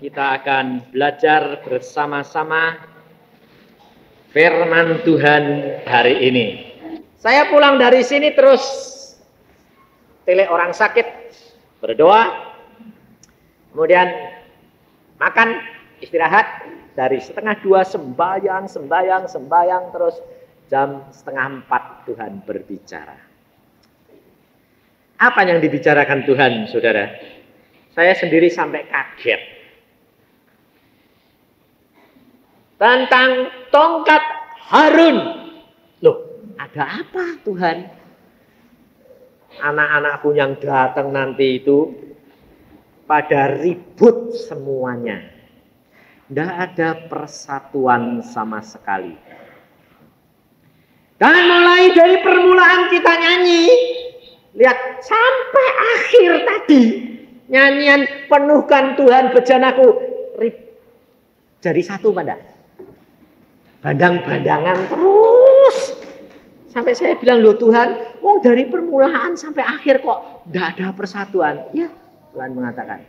kita akan belajar bersama-sama firman Tuhan hari ini. Saya pulang dari sini terus tele orang sakit, berdoa, kemudian makan, istirahat, dari 1:30 sembahyang, terus jam 3:30 Tuhan berbicara. Apa yang dibicarakan Tuhan, saudara? Saya sendiri sampai kaget. Tentang tongkat Harun. Loh, ada apa Tuhan? Anak-anakku yang datang nanti itu pada ribut semuanya. Tidak ada persatuan sama sekali. Dan mulai dari permulaan kita nyanyi, lihat sampai akhir tadi, nyanyian penuhkan Tuhan bejanaku, jadi satu pada bandang-bandangan terus. Sampai saya bilang, loh Tuhan, dari permulaan sampai akhir kok tidak ada persatuan. Ya, Tuhan mengatakan,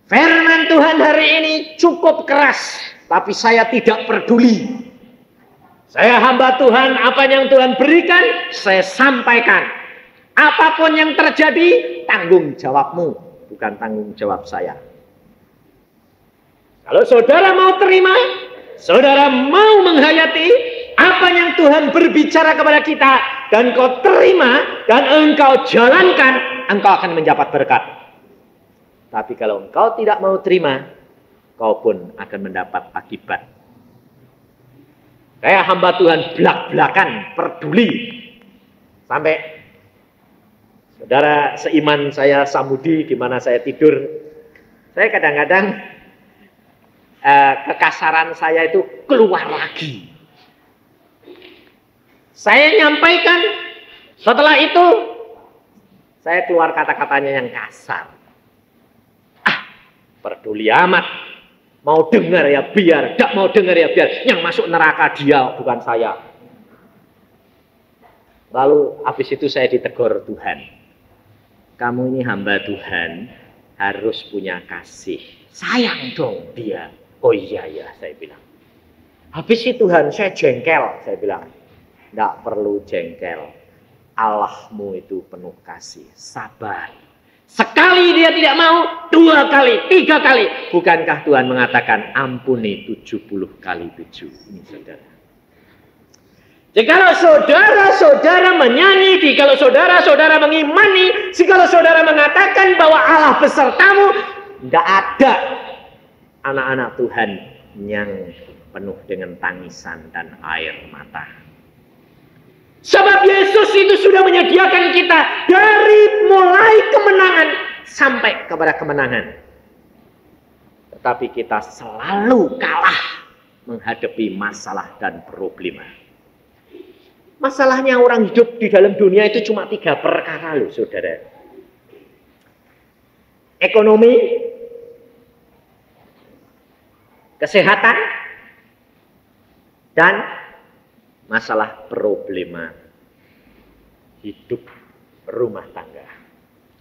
firman Tuhan hari ini cukup keras, tapi saya tidak peduli. Saya hamba Tuhan, apa yang Tuhan berikan, saya sampaikan. Apapun yang terjadi, tanggung jawabmu, bukan tanggung jawab saya. Kalau saudara mau terima, saudara mau menghayati apa yang Tuhan berbicara kepada kita, dan kau terima, dan engkau jalankan, engkau akan mendapat berkat. Tapi kalau engkau tidak mau terima, kau pun akan mendapat akibat. Saya hamba Tuhan belak-belakan, peduli. Sampai saudara seiman saya Samudi, gimana saya tidur. Saya kadang-kadang kekasaran saya itu keluar lagi. Saya nyampaikan, setelah itu saya keluar kata-katanya yang kasar. Peduli amat. Mau dengar ya biar, tidak mau dengar ya biar. Yang masuk neraka dia, bukan saya. Lalu habis itu saya ditegur Tuhan. Kamu ini hamba Tuhan, harus punya kasih. Sayang dong dia. Oh iya ya, saya bilang. Habis itu Tuhan, saya jengkel. Saya bilang, tidak perlu jengkel. Allahmu itu penuh kasih, sabar. Sekali dia tidak mau, 2 kali, 3 kali. Bukankah Tuhan mengatakan ampuni 70 kali 7? Ini saudara. Jikalau saudara-saudara menyanyi, jikalau saudara-saudara mengimani, jikalau saudara mengatakan bahwa Allah besertamu, tidak ada anak-anak Tuhan yang penuh dengan tangisan dan air mata. Sebab Yesus itu sudah menyediakan kita dari mulai kemenangan sampai kepada kemenangan. Tetapi kita selalu kalah menghadapi masalah dan problema. Masalahnya orang hidup di dalam dunia itu cuma 3 perkara loh saudara. Ekonomi, kesehatan, dan masalah problema hidup rumah tangga.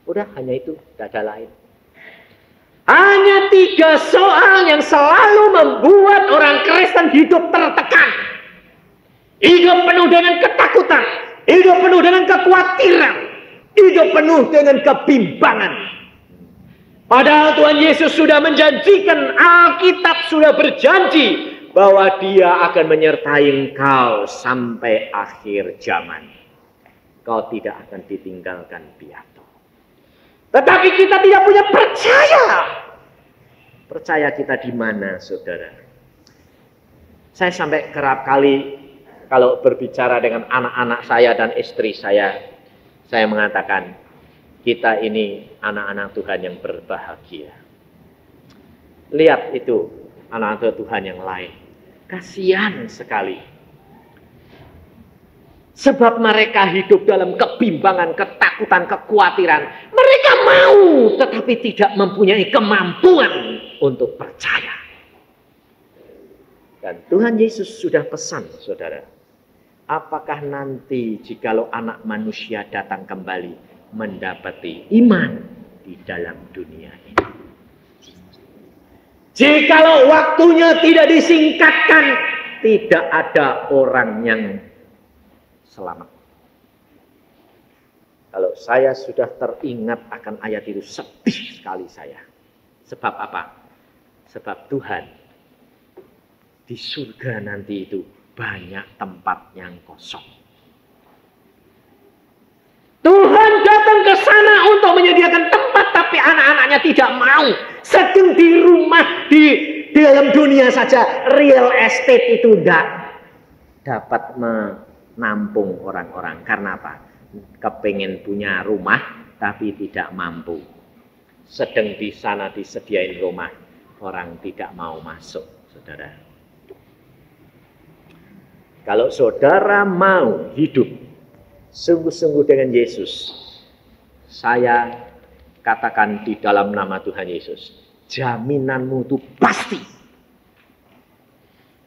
Udah hanya itu, tidak ada lain. Hanya 3 soal yang selalu membuat orang Kristen hidup tertekan. Hidup penuh dengan ketakutan, hidup penuh dengan kekhawatiran, hidup penuh dengan kebimbangan. Padahal Tuhan Yesus sudah menjanjikan, Alkitab sudah berjanji bahwa dia akan menyertai engkau sampai akhir zaman. Kau tidak akan ditinggalkan piatu. Tetapi kita tidak punya percaya. Percaya kita di mana, saudara? Saya sampai kerap kali kalau berbicara dengan anak-anak saya dan istri saya mengatakan, kita ini anak-anak Tuhan yang berbahagia. Lihat itu, anak-anak Tuhan yang lain. Kasihan sekali. Sebab mereka hidup dalam kebimbangan, ketakutan, kekhawatiran. Mereka mau, tetapi tidak mempunyai kemampuan untuk percaya. Dan Tuhan Yesus sudah pesan, saudara. Apakah nanti jikalau anak manusia datang kembali mendapati iman di dalam dunia ini? Jikalau waktunya tidak disingkatkan, tidak ada orang yang selamat. Kalau saya sudah teringat akan ayat itu, sedih sekali saya. Sebab apa? Sebab Tuhan di surga nanti itu banyak tempat yang kosong. Tuhan datang ke sana untuk menyediakan tempat, tapi anak-anaknya tidak mau. Sedang di rumah, di dalam dunia saja, real estate itu tidak dapat menampung orang-orang. Karena apa? Kepengen punya rumah, tapi tidak mampu. Sedang di sana disediain rumah, orang tidak mau masuk, saudara. Kalau saudara mau hidup sungguh-sungguh dengan Yesus, saya katakan di dalam nama Tuhan Yesus, jaminanmu itu pasti.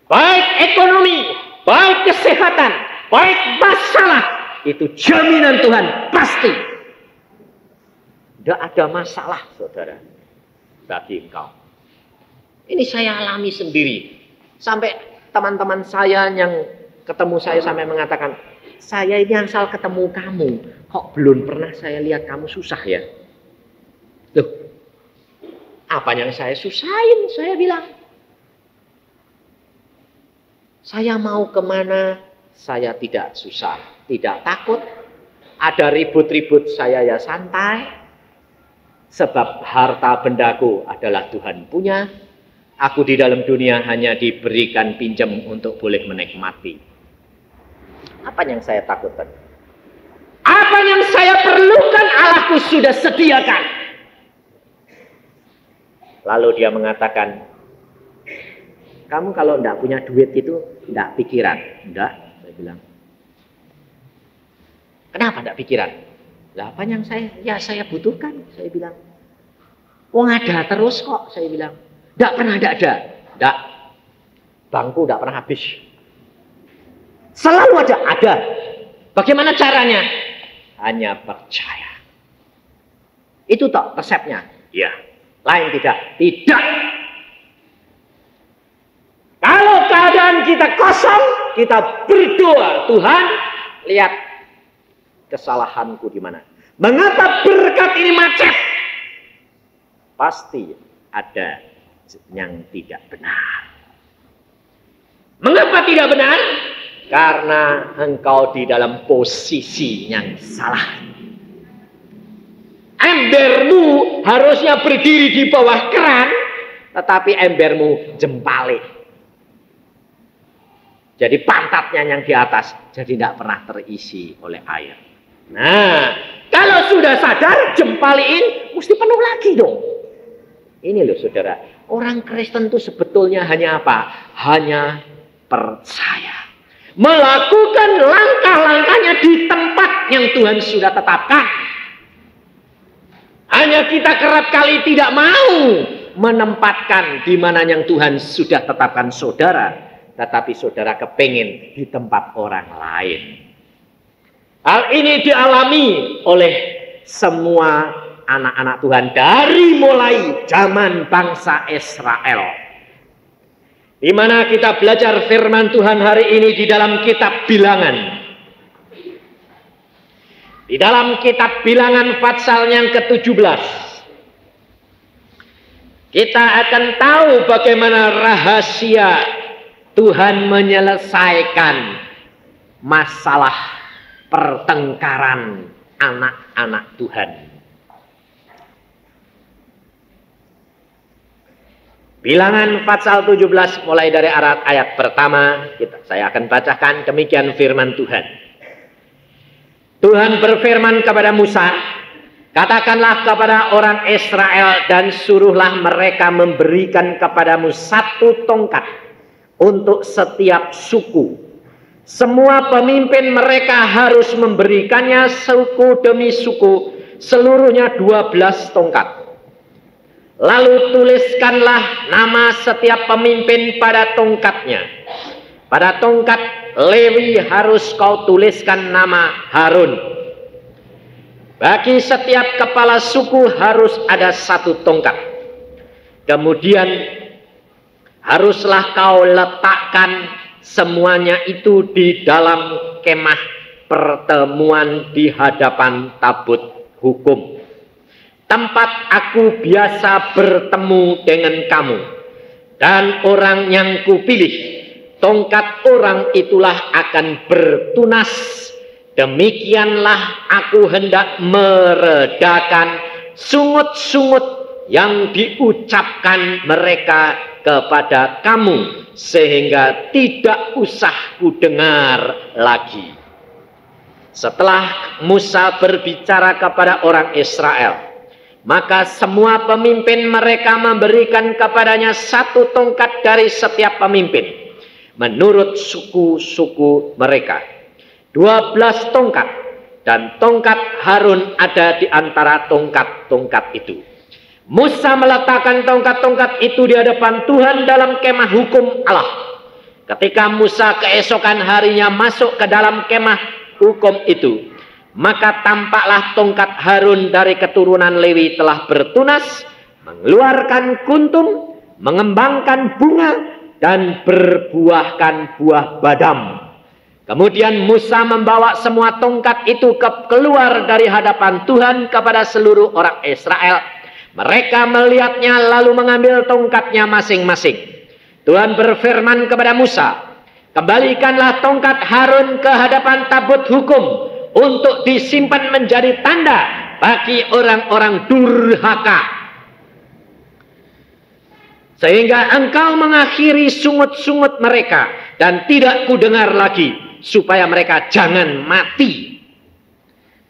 Baik ekonomi, baik kesehatan, baik masalah, itu jaminan Tuhan pasti. Tidak ada masalah, saudara, bagi engkau. Ini saya alami sendiri. Sampai teman-teman saya yang ketemu saya sampai mengatakan, saya ini asal ketemu kamu, kok belum pernah saya lihat kamu susah ya? Loh, apa yang saya susahin? Saya bilang, saya mau kemana, saya tidak susah, tidak takut. Ada ribut-ribut, saya ya santai. Sebab harta bendaku adalah Tuhan punya. Aku di dalam dunia hanya diberikan pinjam untuk boleh menikmati. Apa yang saya takutkan? Apa yang saya perlukan Allahku sudah sediakan. Lalu dia mengatakan, kamu kalau tidak punya duit itu tidak pikiran. Tidak, saya bilang. Kenapa tidak pikiran? Lah apa yang saya butuhkan, saya bilang. Wong ada terus kok, saya bilang. Tidak pernah tidak ada. Tidak. Bangku tidak pernah habis. Selalu ada. Bagaimana caranya? Hanya percaya. Itu toh resepnya. Ya. Lain tidak. Tidak. Kalau keadaan kita kosong, kita berdoa, Tuhan, lihat kesalahanku di mana. Mengapa berkat ini macet? Pasti ada yang tidak benar. Mengapa tidak benar? Karena engkau di dalam posisi yang salah. Embermu harusnya berdiri di bawah keran, tetapi embermu jempalik. Jadi pantatnya yang di atas, jadi tidak pernah terisi oleh air. Nah, kalau sudah sadar, jempaliin, mesti penuh lagi dong. Ini loh saudara, orang Kristen itu sebetulnya hanya apa? Hanya percaya. Melakukan langkah-langkahnya di tempat yang Tuhan sudah tetapkan. Hanya kita kerap kali tidak mau menempatkan di mana yang Tuhan sudah tetapkan saudara. Tetapi saudara kepingin di tempat orang lain. Hal ini dialami oleh semua anak-anak Tuhan dari mulai zaman bangsa Israel. Di mana kita belajar firman Tuhan hari ini di dalam kitab Bilangan. Di dalam kitab Bilangan pasal yang ke-17. Kita akan tahu bagaimana rahasia Tuhan menyelesaikan masalah pertengkaran anak-anak Tuhan. Bilangan pasal 17 mulai dari ayat pertama, saya akan bacakan demikian firman Tuhan. Tuhan berfirman kepada Musa, katakanlah kepada orang Israel dan suruhlah mereka memberikan kepadamu 1 tongkat untuk setiap suku. Semua pemimpin mereka harus memberikannya suku demi suku, seluruhnya 12 tongkat. Lalu tuliskanlah nama setiap pemimpin pada tongkatnya. Pada tongkat Lewi harus kau tuliskan nama Harun. Bagi setiap kepala suku harus ada 1 tongkat. Kemudian haruslah kau letakkan semuanya itu di dalam kemah pertemuan di hadapan tabut hukum, tempat aku biasa bertemu dengan kamu. Dan orang yang kupilih, tongkat orang itulah akan bertunas. Demikianlah aku hendak meredakan sungut-sungut yang diucapkan mereka kepada kamu, sehingga tidak usah kudengar lagi. Setelah Musa berbicara kepada orang Israel, maka semua pemimpin mereka memberikan kepadanya satu tongkat dari setiap pemimpin, menurut suku-suku mereka. 12 tongkat, dan tongkat Harun ada di antara tongkat-tongkat itu. Musa meletakkan tongkat-tongkat itu di hadapan Tuhan dalam kemah hukum Allah. Ketika Musa keesokan harinya masuk ke dalam kemah hukum itu, maka tampaklah tongkat Harun dari keturunan Lewi telah bertunas, mengeluarkan kuntum, mengembangkan bunga, dan berbuahkan buah badam. Kemudian Musa membawa semua tongkat itu keluar dari hadapan Tuhan kepada seluruh orang Israel. Mereka melihatnya lalu mengambil tongkatnya masing-masing. Tuhan berfirman kepada Musa, kembalikanlah tongkat Harun ke hadapan tabut hukum untuk disimpan menjadi tanda bagi orang-orang durhaka, sehingga engkau mengakhiri sungut-sungut mereka dan tidak kudengar lagi, supaya mereka jangan mati.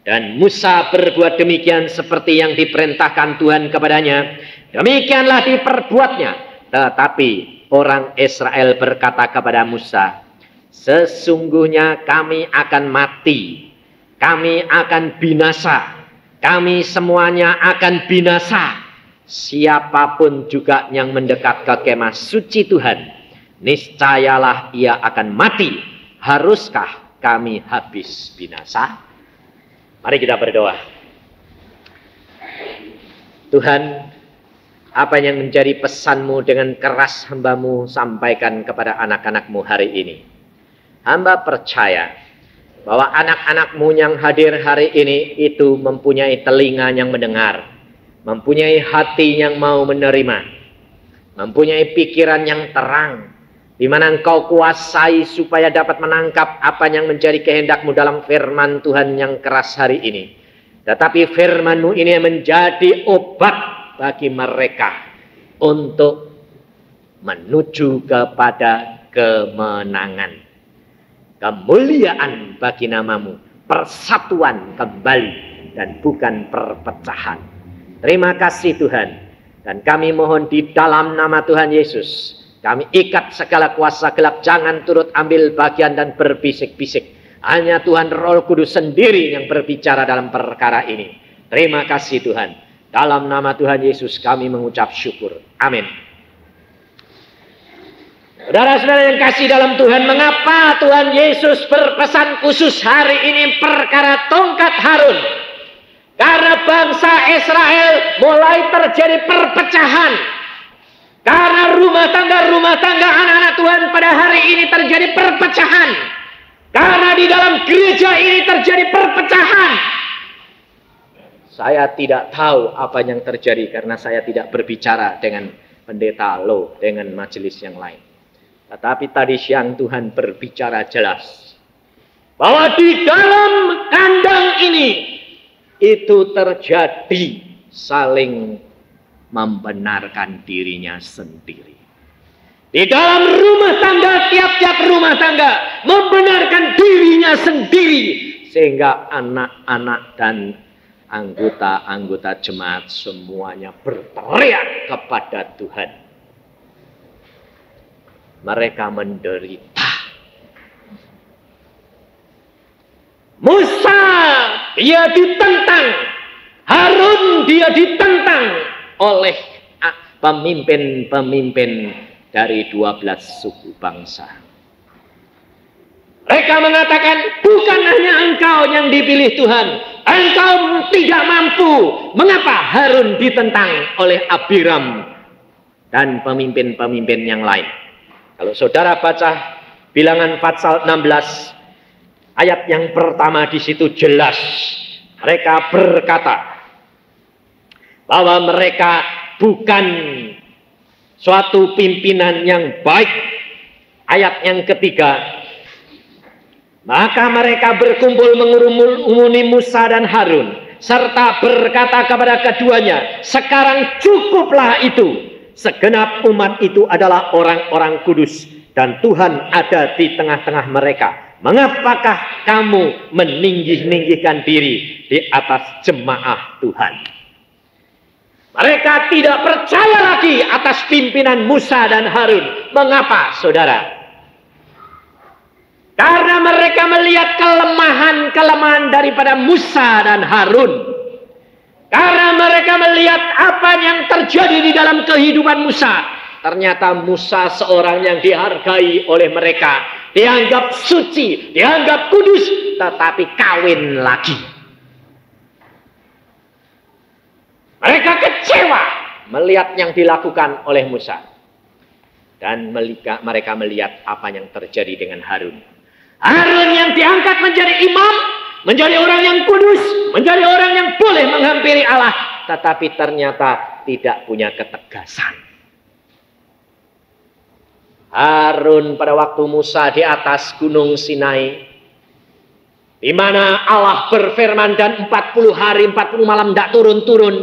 Dan Musa berbuat demikian seperti yang diperintahkan Tuhan kepadanya. Demikianlah diperbuatnya. Tetapi orang Israel berkata kepada Musa, sesungguhnya kami akan mati, kami akan binasa, kami semuanya akan binasa. Siapapun juga yang mendekat ke kemah suci Tuhan, niscayalah ia akan mati. Haruskah kami habis binasa? Mari kita berdoa. Tuhan, apa yang menjadi pesan-Mu dengan keras hamba-Mu sampaikan kepada anak-anak-Mu hari ini? Hamba percaya bahwa anak-anak-Mu yang hadir hari ini itu mempunyai telinga yang mendengar, mempunyai hati yang mau menerima, mempunyai pikiran yang terang, di mana Engkau kuasai supaya dapat menangkap apa yang menjadi kehendak-Mu dalam firman Tuhan yang keras hari ini. Tetapi firman-Mu ini menjadi obat bagi mereka untuk menuju kepada kemenangan, kemuliaan bagi nama-Mu, persatuan kembali dan bukan perpecahan. Terima kasih Tuhan, dan kami mohon di dalam nama Tuhan Yesus, kami ikat segala kuasa gelap, jangan turut ambil bagian dan berbisik-bisik. Hanya Tuhan Roh Kudus sendiri yang berbicara dalam perkara ini. Terima kasih Tuhan. Dalam nama Tuhan Yesus kami mengucap syukur. Amin. Saudara-saudara yang kasih dalam Tuhan, mengapa Tuhan Yesus berpesan khusus hari ini perkara tongkat Harun? Karena bangsa Israel mulai terjadi perpecahan. Karena rumah tangga anak-anak Tuhan pada hari ini terjadi perpecahan. Karena di dalam gereja ini terjadi perpecahan. Saya tidak tahu apa yang terjadi karena saya tidak berbicara dengan pendeta Lo, dengan majelis yang lain. Tetapi tadi siang Tuhan berbicara jelas bahwa di dalam kandang ini itu terjadi saling membenarkan dirinya sendiri. Di dalam rumah tangga, tiap-tiap rumah tangga membenarkan dirinya sendiri, sehingga anak-anak dan anggota-anggota jemaat semuanya berteriak kepada Tuhan. Mereka menderita. Musa dia ditentang, Harun dia ditentang oleh pemimpin-pemimpin dari 12 suku bangsa. Mereka mengatakan, bukan hanya engkau yang dipilih Tuhan, engkau tidak mampu. Mengapa Harun ditentang oleh Abiram dan pemimpin-pemimpin yang lain. Kalau saudara baca Bilangan pasal 16 ayat yang pertama, di situ jelas mereka berkata bahwa mereka bukan suatu pimpinan yang baik. Ayat yang ketiga, maka mereka berkumpul mengurumuni Musa dan Harun serta berkata kepada keduanya, sekarang cukuplah itu. Segenap umat itu adalah orang-orang kudus dan Tuhan ada di tengah-tengah mereka. Mengapakah kamu meninggi-ninggikan diri di atas jemaah Tuhan? Mereka tidak percaya lagi atas pimpinan Musa dan Harun. Mengapa, saudara? Karena mereka melihat kelemahan-kelemahan daripada Musa dan Harun. Karena mereka melihat apa yang terjadi di dalam kehidupan Musa. Ternyata Musa seorang yang dihargai oleh mereka. Dianggap suci, dianggap kudus, tetapi kawin lagi. Mereka kecewa melihat yang dilakukan oleh Musa. Dan mereka melihat apa yang terjadi dengan Harun. Harun yang diangkat menjadi imam, menjadi orang yang kudus, menjadi orang yang boleh menghampiri Allah, tetapi ternyata tidak punya ketegasan. Harun pada waktu Musa di atas gunung Sinai, di mana Allah berfirman dan 40 hari 40 malam tidak turun-turun,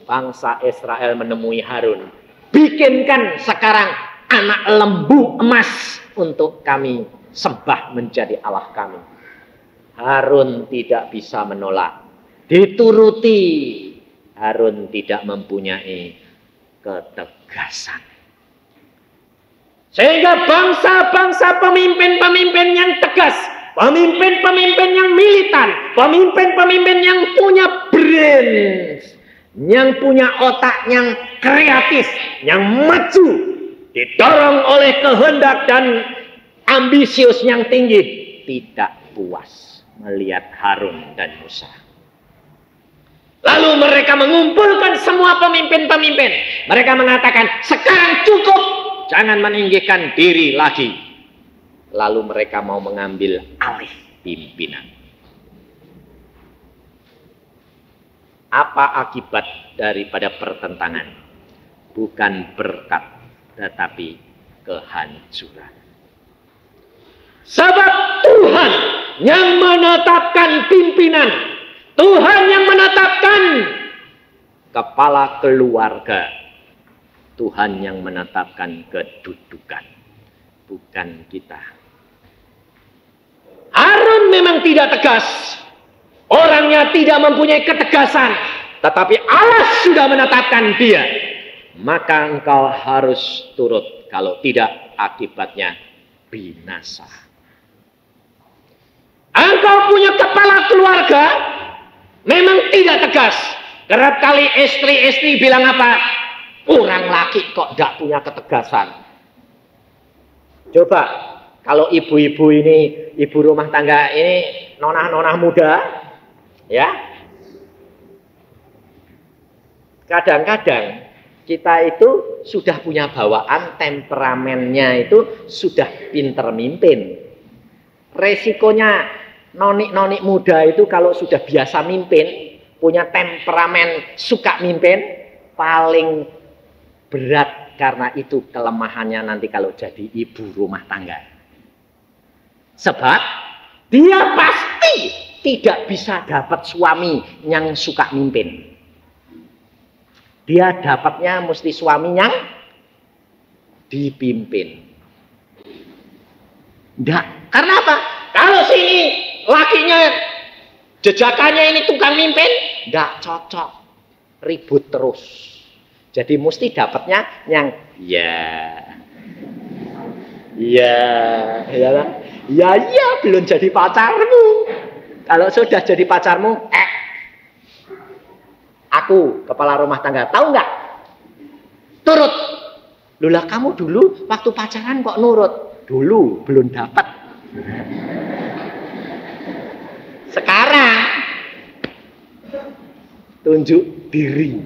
bangsa Israel menemui Harun. Bikinkan sekarang anak lembu emas untuk kami sembah menjadi Allah kami. Harun tidak bisa menolak. Dituruti. Harun tidak mempunyai ketegasan. Sehingga bangsa-bangsa pemimpin-pemimpin yang tegas, pemimpin-pemimpin yang militan, pemimpin-pemimpin yang punya brains, yang punya otak yang kreatif, yang maju, didorong oleh kehendak dan ambisius yang tinggi, tidak puas melihat Harun dan Musa. Lalu mereka mengumpulkan semua pemimpin-pemimpin. Mereka mengatakan, sekarang cukup, jangan meninggikan diri lagi. Lalu mereka mau mengambil alih pimpinan. Apa akibat daripada pertentangan? Bukan berkat, tetapi kehancuran. Sebab Tuhan yang menetapkan pimpinan, Tuhan yang menetapkan kepala keluarga, Tuhan yang menetapkan kedudukan, bukan kita. Harun memang tidak tegas, orangnya tidak mempunyai ketegasan, tetapi Allah sudah menetapkan dia. Maka engkau harus turut, kalau tidak akibatnya binasa. Engkau punya kepala keluarga memang tidak tegas. Kerap kali istri-istri bilang apa? Orang laki kok tidak punya ketegasan. Coba kalau ibu-ibu ini, ibu rumah tangga ini, nonah-nonah muda, ya, kadang-kadang kita itu sudah punya bawaan, temperamennya itu sudah pinter mimpin. Resikonya nonik-nonik muda itu kalau sudah biasa mimpin, punya temperamen suka mimpin, paling berat karena itu kelemahannya nanti kalau jadi ibu rumah tangga. Sebab dia pasti tidak bisa dapat suami yang suka mimpin. Dia dapatnya mesti suami yang dipimpin. Enggak. Karena apa? Kalau sini lakinya jejakannya ini tukang mimpin, enggak cocok. Ribut terus. Jadi mesti dapatnya yang ya belum jadi pacarmu. Kalau sudah jadi pacarmu, aku kepala rumah tangga, tahu nggak? Turut. Lula kamu dulu waktu pacaran kok nurut? Dulu belum dapat. Sekarang tunjuk diri.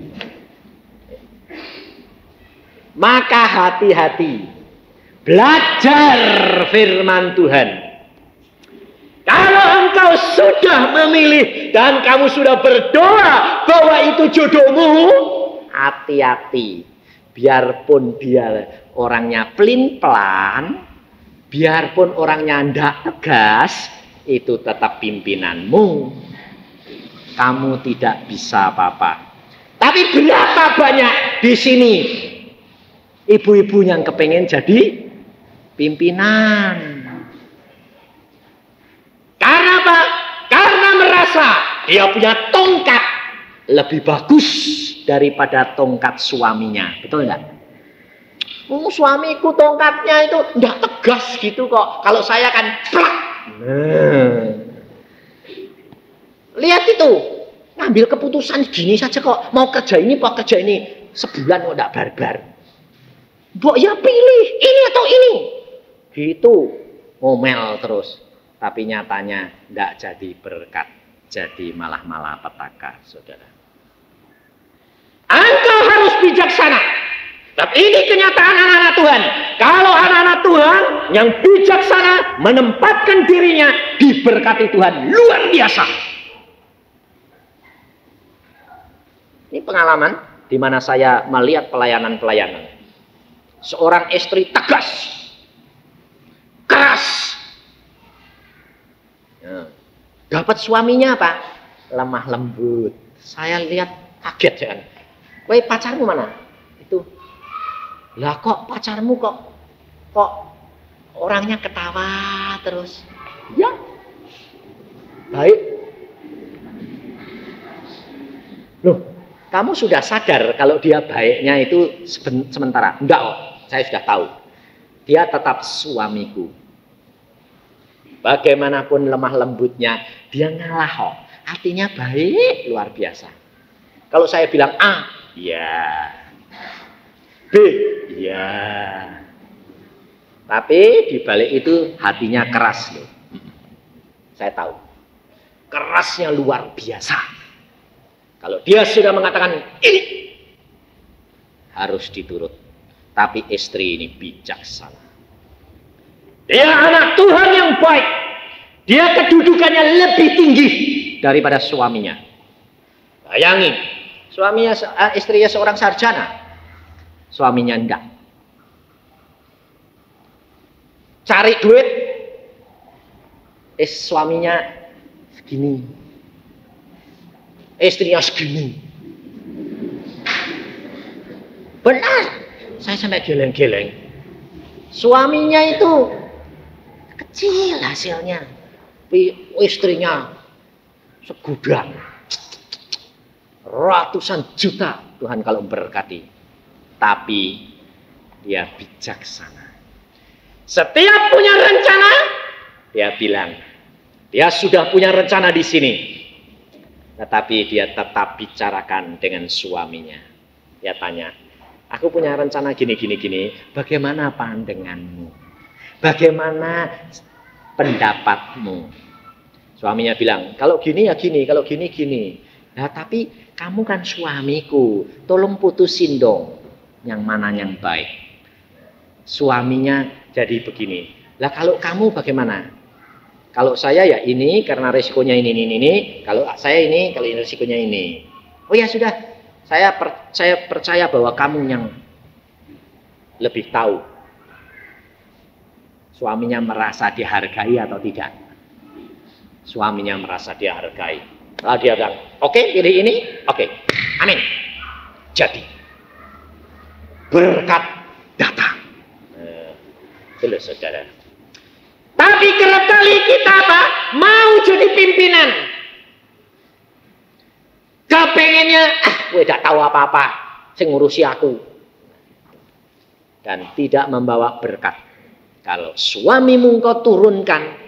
Maka hati-hati. Belajar firman Tuhan. Kalau engkau sudah memilih dan kamu sudah berdoa bahwa itu jodohmu, hati-hati. Biarpun dia orangnya pelin-pelan, biarpun orangnya ndak tegas, itu tetap pimpinanmu. Kamu tidak bisa apa-apa. Tapi berapa banyak di sini ibu-ibu yang kepengen jadi pimpinan? Karena apa? Karena merasa dia punya tongkat lebih bagus daripada tongkat suaminya. Betul enggak? Suamiku tongkatnya itu enggak tegas gitu kok. Kalau saya kan plak. Lihat itu. Ngambil keputusan gini saja kok. Mau kerja ini, mau kerja ini. Sebulan kok enggak barbar. Mbok ya pilih ini atau ini. Gitu. Ngomel terus. Tapi nyatanya enggak jadi berkat. Jadi malah petaka, saudara. Engkau harus bijaksana. Tapi ini kenyataan anak-anak Tuhan. Kalau anak-anak Tuhan yang bijaksana menempatkan dirinya diberkati Tuhan luar biasa. Ini pengalaman di mana saya melihat pelayanan-pelayanan. Seorang istri tegas, keras. Ya. Dapat suaminya apa? Lemah lembut. Saya lihat kaget ya kan. Woi, pacarmu mana? Itu. Lah kok pacarmu kok orangnya ketawa terus? Ya. Baik. Loh, kamu sudah sadar kalau dia baiknya itu sementara? Enggak kok, saya sudah tahu. Dia tetap suamiku. Bagaimanapun lemah lembutnya, dia ngalah kok. Artinya baik, luar biasa. Kalau saya bilang A, ya. B, ya. Tapi di balik itu hatinya keras loh. Saya tahu. Kerasnya luar biasa. Kalau dia sudah mengatakan ini, harus diturut. Tapi istri ini bijaksana. Dia anak Tuhan yang baik. Dia kedudukannya lebih tinggi daripada suaminya. Bayangin, suaminya, istrinya seorang sarjana, suaminya enggak. Cari duit, suaminya segini, istrinya segini. Benar, saya sampai geleng-geleng. Suaminya itu kecil hasilnya, istrinya segudang, ratusan juta Tuhan kalau berkati. Tapi dia bijaksana. Setiap punya rencana, dia bilang, dia sudah punya rencana di sini. Tetapi dia tetap bicarakan dengan suaminya. Dia tanya, aku punya rencana gini, bagaimana pandanganmu? Bagaimana pendapatmu? Suaminya bilang, kalau gini ya gini, kalau gini gini. Nah, tapi kamu kan suamiku, tolong putusin dong yang mana yang baik. Suaminya jadi begini. Lah kalau kamu bagaimana? Kalau saya ya ini karena resikonya ini. Kalau saya ini, kalau ini resikonya ini. Oh ya sudah, saya percaya bahwa kamu yang lebih tahu. Suaminya merasa dihargai atau tidak? Suaminya merasa dihargai. Lalu dia bilang, oke, pilih ini, oke, amin. Jadi, berkat datang. Itu saudara. Tapi kerap kali kita apa? Mau jadi pimpinan. Kepengennya, gue tidak tahu apa-apa, sing ngurusi aku. Dan tidak membawa berkat. Kalau suamimu engkau turunkan,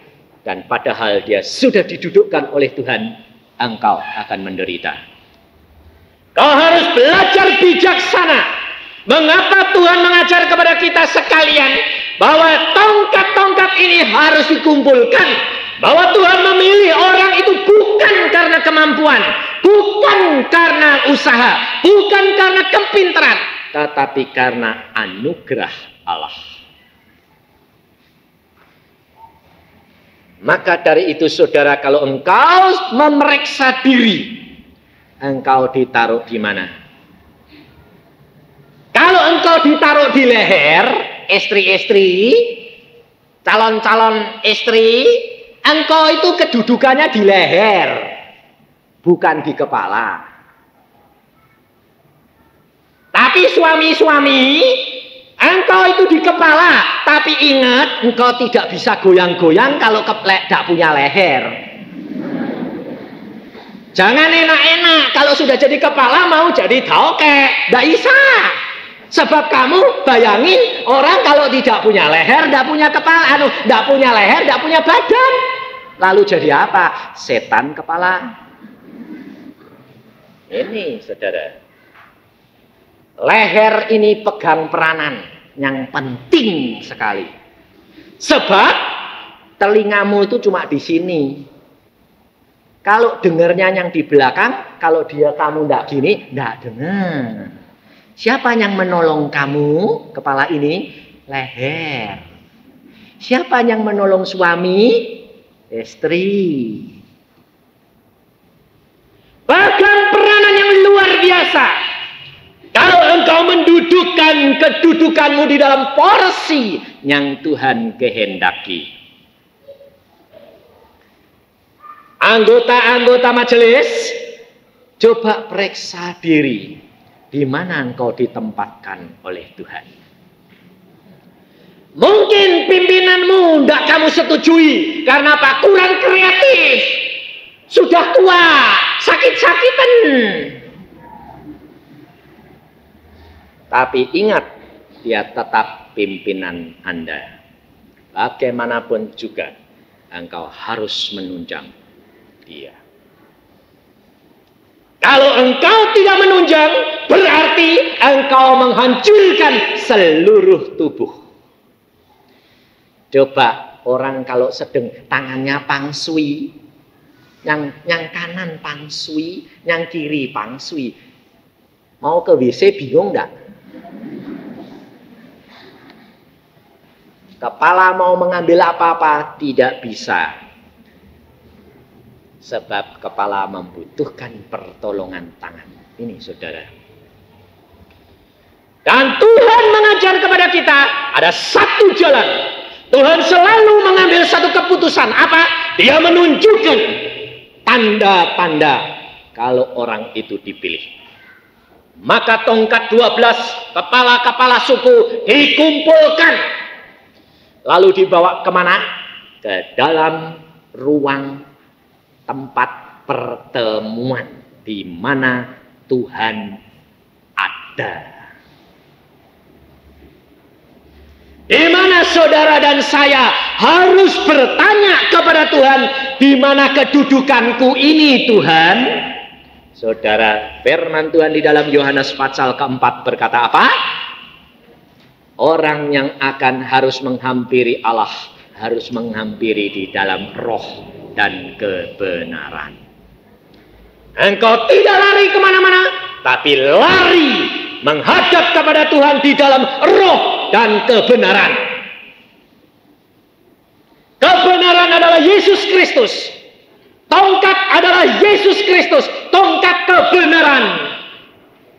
dan padahal dia sudah didudukkan oleh Tuhan, engkau akan menderita. Kau harus belajar bijaksana. Mengapa Tuhan mengajar kepada kita sekalian bahwa tongkat-tongkat ini harus dikumpulkan? Bahwa Tuhan memilih orang itu bukan karena kemampuan, bukan karena usaha, bukan karena kepintaran, tetapi karena anugerah Allah. Maka dari itu saudara, kalau engkau memeriksa diri, engkau ditaruh di mana? Kalau engkau ditaruh di leher, istri-istri, calon-calon istri, engkau itu kedudukannya di leher, bukan di kepala. Tapi suami-suami, engkau itu di kepala, tapi ingat, engkau tidak bisa goyang-goyang kalau tidak punya leher. Jangan enak-enak, kalau sudah jadi kepala mau jadi daoke, tidak bisa. Sebab kamu bayangin, orang kalau tidak punya leher, tidak punya kepala, tidak punya leher, tidak punya badan. Lalu jadi apa? Setan kepala. Ini saudara. Leher ini pegang peranan yang penting sekali. Sebab telingamu itu cuma di sini. Kalau dengarnya yang di belakang, kalau dia kamu tidak gini, tidak dengar. Siapa yang menolong kamu, kepala ini? Leher. Siapa yang menolong suami? Istri. Pegang peranan yang luar biasa. Kalau engkau mendudukkan kedudukanmu di dalam porsi yang Tuhan kehendaki. Anggota-anggota majelis, coba periksa diri. Di mana engkau ditempatkan oleh Tuhan. Mungkin pimpinanmu tidak kamu setujui. Karena apa? Kurang kreatif. Sudah tua, sakit-sakitan. Tapi ingat, dia tetap pimpinan Anda. Bagaimanapun juga, engkau harus menunjang dia. Kalau engkau tidak menunjang, berarti engkau menghancurkan seluruh tubuh. Coba orang kalau sedang tangannya pangsui, yang kanan pangsui, yang kiri pangsui, mau ke WC bingung enggak? Kepala mau mengambil apa-apa tidak bisa. Sebab kepala membutuhkan pertolongan tangan. Ini saudara. Dan Tuhan mengajar kepada kita ada satu jalan. Tuhan selalu mengambil satu keputusan. Apa? Dia menunjukkan tanda-tanda kalau orang itu dipilih. Maka tongkat 12 kepala-kepala suku dikumpulkan. Lalu dibawa kemana? Ke dalam ruang tempat pertemuan di mana Tuhan ada. Di mana saudara dan saya harus bertanya kepada Tuhan, di mana kedudukanku ini Tuhan? Saudara, firman Tuhan di dalam Yohanes pasal keempat berkata apa? Orang yang akan harus menghampiri Allah harus menghampiri di dalam roh dan kebenaran. Engkau tidak lari kemana-mana, tapi lari menghadap kepada Tuhan di dalam roh dan kebenaran. Kebenaran adalah Yesus Kristus. Tongkat adalah Yesus Kristus. Tongkat kebenaran.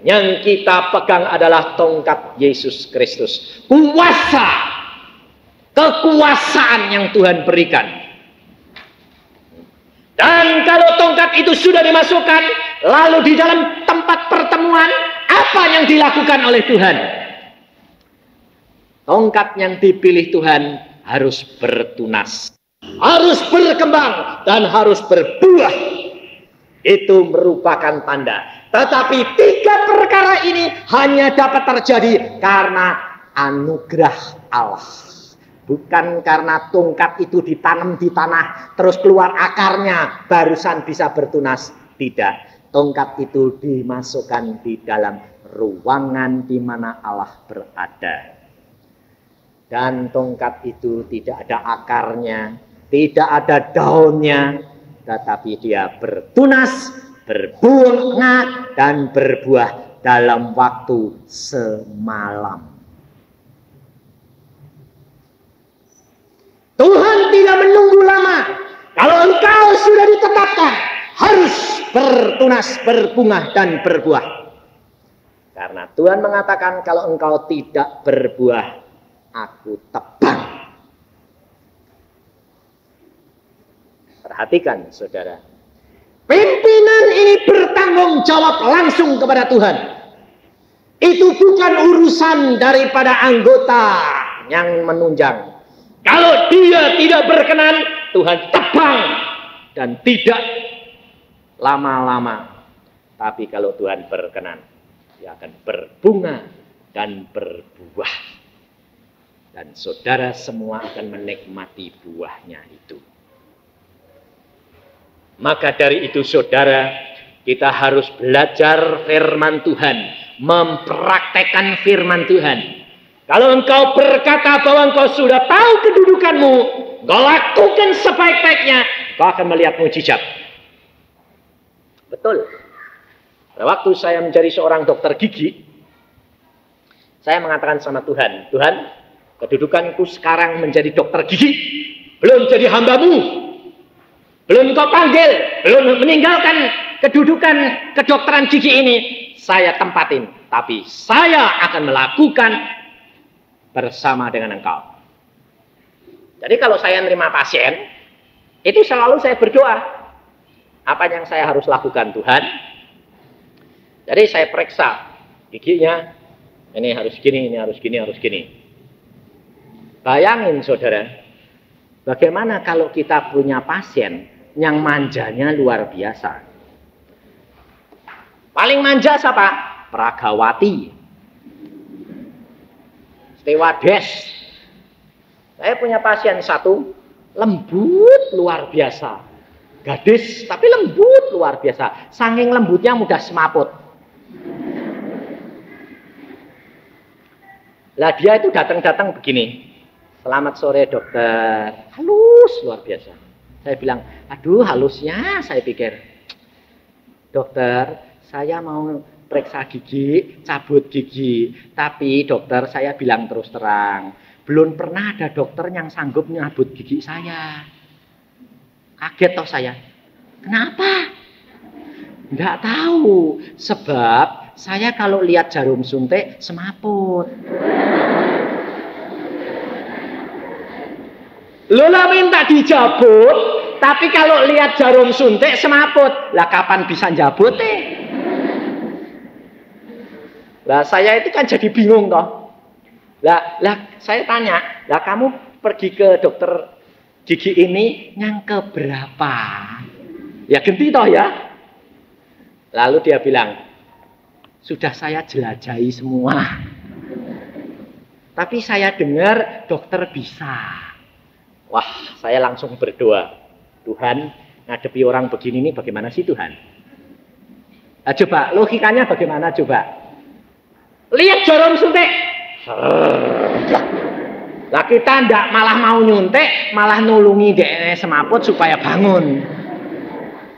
Yang kita pegang adalah tongkat Yesus Kristus. Kuasa. Kekuasaan yang Tuhan berikan. Dan kalau tongkat itu sudah dimasukkan, lalu di dalam tempat pertemuan, apa yang dilakukan oleh Tuhan? Tongkat yang dipilih Tuhan harus bertunas. Harus berkembang dan harus berbuah. Itu merupakan tanda. Tetapi tiga perkara ini hanya dapat terjadi karena anugerah Allah. Bukan karena tongkat itu ditanam di tanah, terus keluar akarnya, barusan bisa bertunas. Tidak. Tongkat itu dimasukkan di dalam ruangan di mana Allah berada. Dan tongkat itu tidak ada akarnya, tidak ada daunnya, tetapi dia bertunas, berbunga dan berbuah dalam waktu semalam. Tuhan tidak menunggu lama. Kalau engkau sudah ditetapkan, harus bertunas, berbunga, dan berbuah. Karena Tuhan mengatakan kalau engkau tidak berbuah, aku tebang. Perhatikan saudara. Pimpinan ini bertanggung jawab langsung kepada Tuhan. Itu bukan urusan daripada anggota yang menunjang. Kalau dia tidak berkenan, Tuhan tebang. Dan tidak lama-lama. Tapi kalau Tuhan berkenan, dia akan berbunga dan berbuah. Dan saudara semua akan menikmati buahnya itu. Maka dari itu saudara, kita harus belajar firman Tuhan. Mempraktekkan firman Tuhan. Kalau engkau berkata bahwa engkau sudah tahu kedudukanmu, engkau lakukan sebaik-baiknya, engkau akan melihat mujizat. Betul. Pada waktu saya menjadi seorang dokter gigi, saya mengatakan sama Tuhan, Tuhan, kedudukanku sekarang menjadi dokter gigi, belum jadi hambamu, belum kau panggil, belum meninggalkan kedudukan kedokteran gigi ini, saya tempatin. Tapi saya akan melakukan bersama dengan engkau. Jadi kalau saya menerima pasien, itu selalu saya berdoa. Apa yang saya harus lakukan Tuhan? Jadi saya periksa giginya, ini harus gini, ini harus gini, harus gini. Bayangin saudara, bagaimana kalau kita punya pasien yang manjanya luar biasa. Paling manja siapa? Pragawati, stewardess. Saya punya pasien satu, lembut luar biasa. Gadis, tapi lembut luar biasa. Saking lembutnya mudah semaput. Lah dia itu datang-datang begini. Selamat sore dokter. Halus luar biasa. Saya bilang, aduh halusnya saya pikir. Dokter, saya mau periksa gigi, cabut gigi. Tapi dokter saya bilang terus terang. Belum pernah ada dokter yang sanggup nyabut gigi saya. Kaget toh saya. Kenapa? Nggak tahu. Sebab saya kalau lihat jarum suntik semaput. Lola minta dijabut, tapi kalau lihat jarum suntik semaput. Lah kapan bisa jabut Lah saya itu kan jadi bingung toh. Lah saya tanya, lah kamu pergi ke dokter gigi ini yang keberapa? Ya ganti toh ya. Lalu dia bilang, sudah saya jelajahi semua. Tapi saya dengar dokter bisa. Wah, saya langsung berdoa. Tuhan, ngadepi orang begini ini bagaimana sih Tuhan? Nah, coba, logikanya bagaimana coba? Lihat jarum suntik. Lah kita ndak malah mau nyuntik, malah nulungi DNA semaput supaya bangun.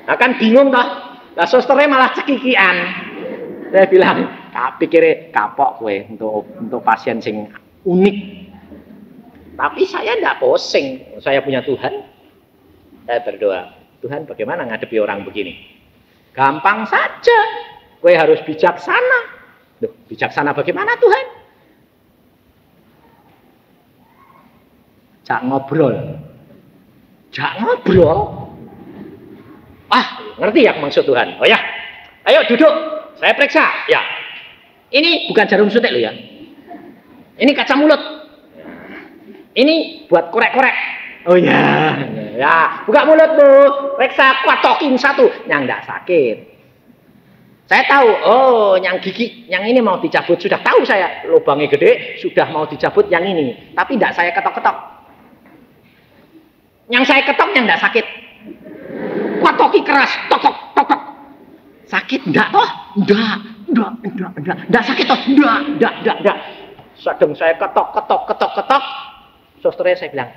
Nah kan bingung toh. Lah susternya malah cekikian. Saya bilang, pikirnya kapok kowe untuk pasien sing unik. Tapi saya ndak pusing. Saya punya Tuhan. Saya berdoa, Tuhan bagaimana ngadepi orang begini? Gampang saja. Kowe harus bijaksana. Duh, bijaksana bagaimana Tuhan? Jak ngobrol. Ah, ngerti ya maksud Tuhan? Oh ya, ayo duduk. Saya periksa. Ya, ini bukan jarum suntik loh ya. Ini kaca mulut. Ini buat korek-korek. Oh ya, ya. Buka mulutmu. Periksa, kuatokin satu. Yang enggak sakit. Saya tahu. Oh, yang gigi, yang ini mau dicabut. Sudah tahu saya. Lubangnya gede, sudah mau dicabut yang ini. Tapi enggak saya ketok-ketok. Yang saya ketok yang enggak sakit. Kuatoki keras, tokok. Sakit enggak toh? Enggak sakit toh? Enggak. Sedang saya ketok. Susternya saya bilang.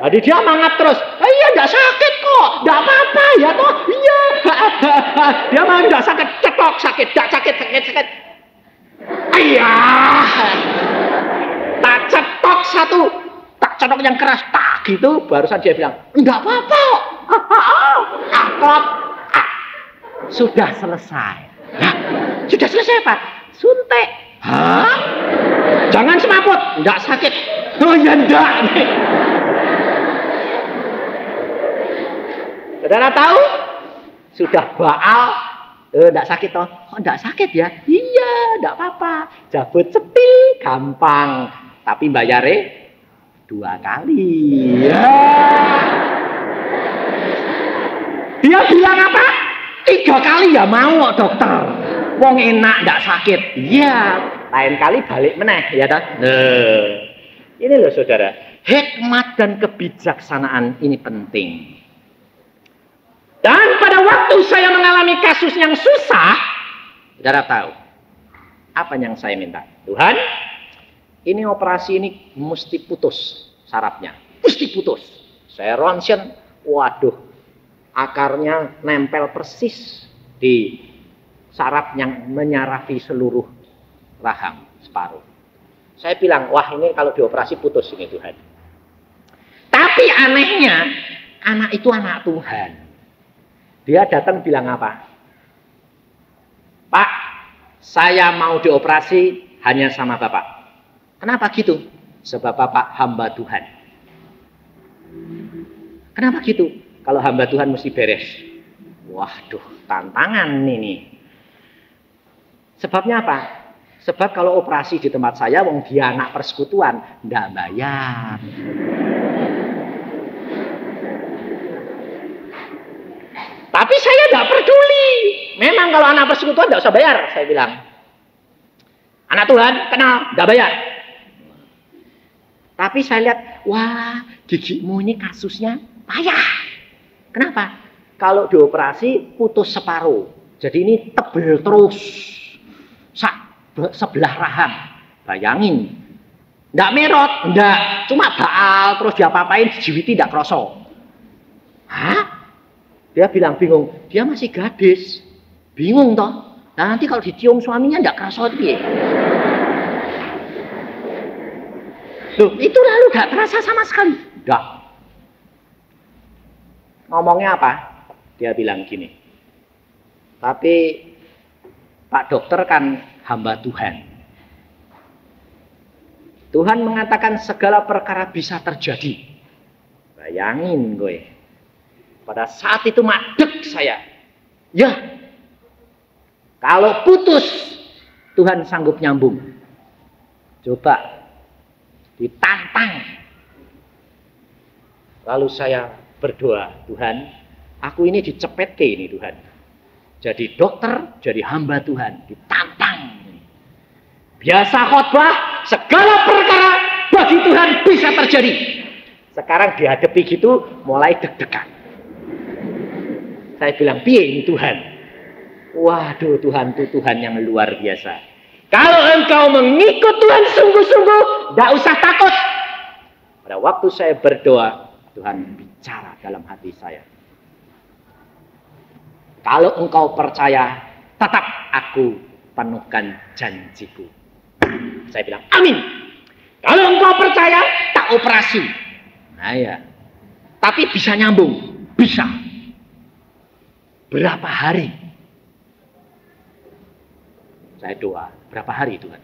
Jadi dia mangat terus. Iya enggak sakit kok. Enggak apa-apa ya toh. Iya. Dia mah enggak sakit, cetok sakit, enggak sakit. Ayah. Tak cetok satu, tak cetok yang keras, tak gitu, barusan dia bilang, enggak apa-apa. Akot. Sudah selesai. Nah, sudah selesai Pak. Suntik. Hah? Jangan semaput, enggak sakit. Oh ya enggak. Saudara tahu? Sudah baal, enggak sakit toh? Oh enggak sakit ya? Iya, enggak apa-apa. Cabut cetil, gampang. Tapi bayarnya 2 kali. Ya. Dia bilang apa? 3 kali ya mau dokter. Wong enak enggak sakit. Iya, lain kali balik meneh ya toh. Nah, ini loh saudara, hikmat dan kebijaksanaan ini penting. Dan pada waktu saya mengalami kasus yang susah, saudara tahu apa yang saya minta? Tuhan, ini operasi ini mesti putus sarafnya, mesti putus. Saya ronsen, waduh, akarnya nempel persis di saraf yang menyarafi seluruh rahang separuh. Saya bilang, wah ini kalau dioperasi putus ini Tuhan. Tapi anehnya, anak itu anak Tuhan. Dia datang bilang apa? Pak, saya mau dioperasi hanya sama Bapak. Kenapa gitu? Sebab Bapak hamba Tuhan. Kenapa gitu? Kalau hamba Tuhan mesti beres. Waduh, tantangan ini. Sebabnya apa? Sebab kalau operasi di tempat saya, wong dia anak persekutuan, nggak bayar. Tapi saya nggak peduli. Memang kalau anak persekutuan nggak usah bayar, saya bilang. Anak Tuhan kenal, nggak bayar. Tapi saya lihat, wah gigimu ini kasusnya payah. Kenapa? Kalau dioperasi putus separuh. Jadi ini tebel terus. Sebelah rahang. Bayangin. Nggak merot, nggak. Cuma baal terus diapa-apain, dijiwiti nggak kroso. Hah? Dia bilang bingung, dia masih gadis. Bingung toh. Nah, nanti kalau dicium suaminya enggak kerasa piye. Loh, itu lalu enggak terasa sama sekali. Enggak. Ngomongnya apa? Dia bilang gini. Tapi Pak dokter kan hamba Tuhan. Tuhan mengatakan segala perkara bisa terjadi. Bayangin gue. Pada saat itu madeg saya. Ya, kalau putus, Tuhan sanggup nyambung. Coba ditantang. Lalu saya berdoa, Tuhan, aku ini dicepet ke ini Tuhan. Jadi dokter, jadi hamba Tuhan, ditantang. Biasa khotbah, segala perkara bagi Tuhan bisa terjadi. Sekarang dihadapi gitu, mulai deg-degan. Saya bilang, piye ini Tuhan? Waduh, Tuhan itu Tuhan yang luar biasa. Kalau engkau mengikut Tuhan sungguh-sungguh, tidak usah takut. Pada waktu saya berdoa, Tuhan bicara dalam hati saya. Kalau engkau percaya, tetap aku penuhkan janjiku. Saya bilang, amin. Kalau engkau percaya, tak operasi. Nah ya, tapi bisa nyambung, bisa. Berapa hari? Saya doa, berapa hari Tuhan?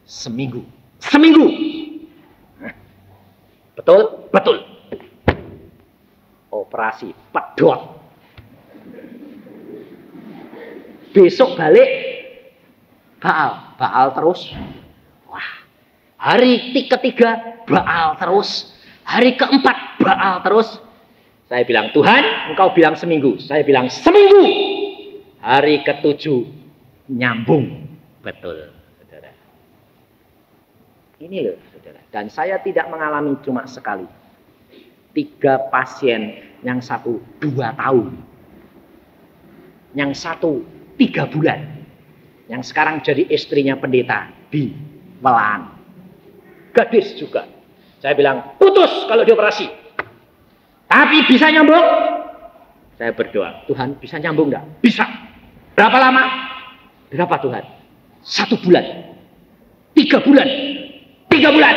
Seminggu. Seminggu. Betul? Betul. Operasi pedot. Besok balik Baal terus. Wah, hari ketiga Baal terus. Hari keempat Baal terus. Saya bilang, Tuhan, engkau bilang seminggu. Saya bilang, seminggu. Hari ke-7 nyambung. Betul, saudara. Ini loh, saudara. Dan saya tidak mengalami cuma sekali. 3 pasien, yang satu 2 tahun. Yang satu 3 bulan. Yang sekarang jadi istrinya pendeta di Welaan. Gadis juga. Saya bilang, putus kalau dioperasi. Tapi bisa nyambung? Saya berdoa, Tuhan bisa nyambung enggak? Bisa. Berapa lama? Berapa Tuhan? 1 bulan. 3 bulan. 3 bulan.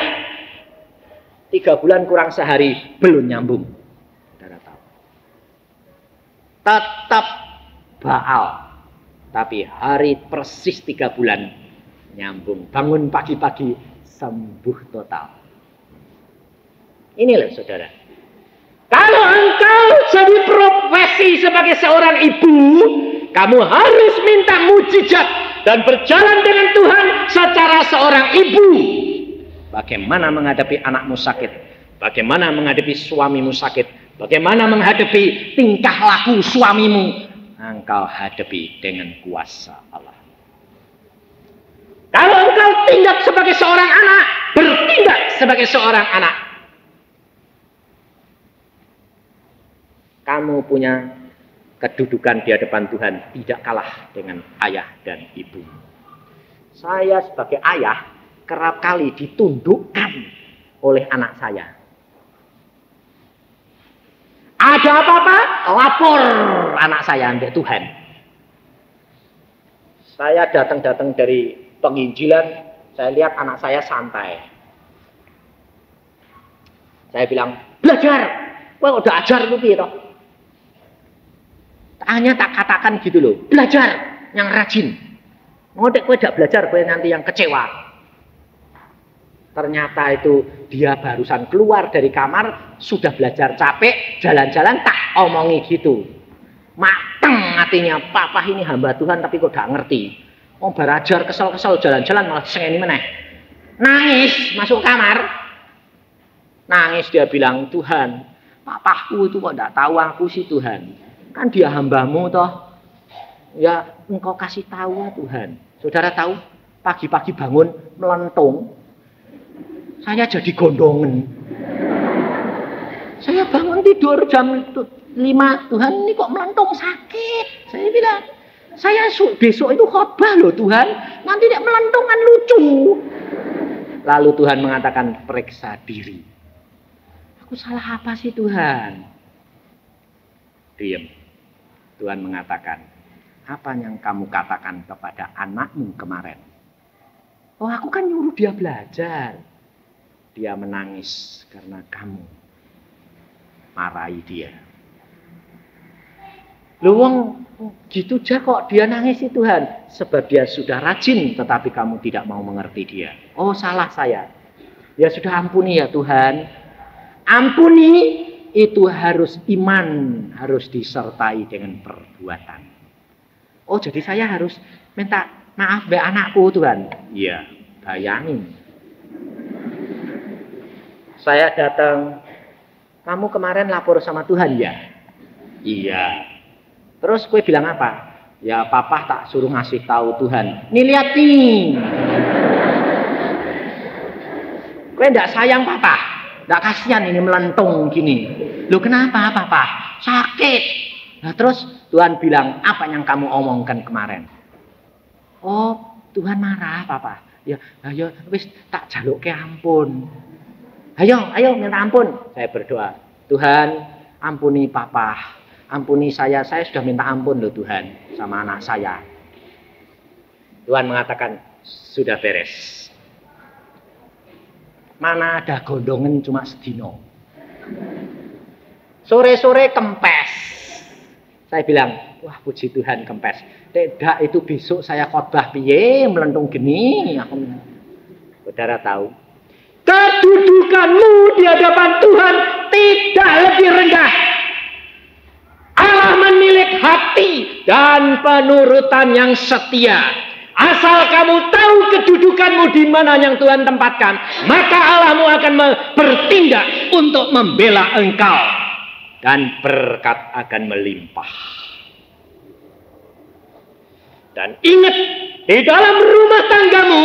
3 bulan kurang sehari belum nyambung. Saudara tahu. Tetap baal. Tapi hari persis 3 bulan nyambung. Bangun pagi-pagi sembuh total. Ini loh saudara. Kalau engkau jadi profesi sebagai seorang ibu, kamu harus minta mujizat dan berjalan dengan Tuhan secara seorang ibu. Bagaimana menghadapi anakmu sakit, bagaimana menghadapi suamimu sakit, bagaimana menghadapi tingkah laku suamimu, engkau hadapi dengan kuasa Allah. Kalau engkau tindak sebagai seorang anak, bertindak sebagai seorang anak. Kamu punya kedudukan di hadapan Tuhan tidak kalah dengan ayah dan ibu. Saya sebagai ayah kerap kali ditundukkan oleh anak saya. Ada apa-apa, lapor anak saya untuk Tuhan. Saya datang dari penginjilan, saya lihat anak saya santai. Saya bilang, belajar. Wah, udah ajar lu gitu. Hanya tak katakan gitu loh, belajar yang rajin. Ngodek kowe tidak belajar, kowe nanti yang kecewa. Ternyata itu dia barusan keluar dari kamar, sudah belajar capek, jalan-jalan tak omongi gitu. Mateng hatinya, papa ini hamba Tuhan tapi kok gak ngerti. Oh belajar kesel-kesel jalan-jalan malah sengeni meneh. Nangis masuk kamar. Nangis dia bilang, Tuhan, papaku itu kok gak tahu aku sih Tuhan. Kan dia hambamu toh. Ya engkau kasih tahu Tuhan. Saudara tahu pagi-pagi bangun melentung. Saya jadi gondongan. Saya bangun tidur jam 5. Tuhan ini kok melentung sakit. Saya bilang, saya besok itu khotbah loh Tuhan. Nanti dia melentung kan lucu. Lalu Tuhan mengatakan periksa diri. Aku salah apa sih Tuhan? Diam. Tuhan mengatakan, apa yang kamu katakan kepada anakmu kemarin? Oh, aku kan nyuruh dia belajar. Dia menangis karena kamu marahi dia. Luwung gitu aja kok dia nangis sih Tuhan. Sebab dia sudah rajin tetapi kamu tidak mau mengerti dia. Oh, salah saya. Ya sudah ampuni ya Tuhan. Ampuni. Itu harus iman, harus disertai dengan perbuatan. Oh jadi saya harus minta maaf be anakku Tuhan. Iya, bayangin. Saya datang, kamu kemarin lapor sama Tuhan ya? Iya. Terus gue bilang apa? Ya papa tak suruh ngasih tahu Tuhan. Nih lihat nih. Gue ndak sayang papa. Nggak kasihan ini melentung gini. Loh kenapa papa? Sakit. Nah terus Tuhan bilang, apa yang kamu omongkan kemarin? Oh Tuhan marah papa. Ya ayo wis tak jaluk ke ampun. Ayo minta ampun. Saya berdoa, Tuhan ampuni papa. Ampuni saya sudah minta ampun loh Tuhan sama anak saya. Tuhan mengatakan, sudah beres. Mana ada gondongan cuma sedino. Sore-sore kempes. Saya bilang, wah puji Tuhan kempes. Tidak itu besok saya khotbah piye melentung geni. Saudara tahu, kedudukanmu di hadapan Tuhan tidak lebih rendah. Allah menilik hati dan penurutan yang setia. Asal kamu tahu kedudukanmu di mana yang Tuhan tempatkan, maka Allahmu akan bertindak untuk membela engkau dan berkat akan melimpah. Dan ingat, di dalam rumah tanggamu,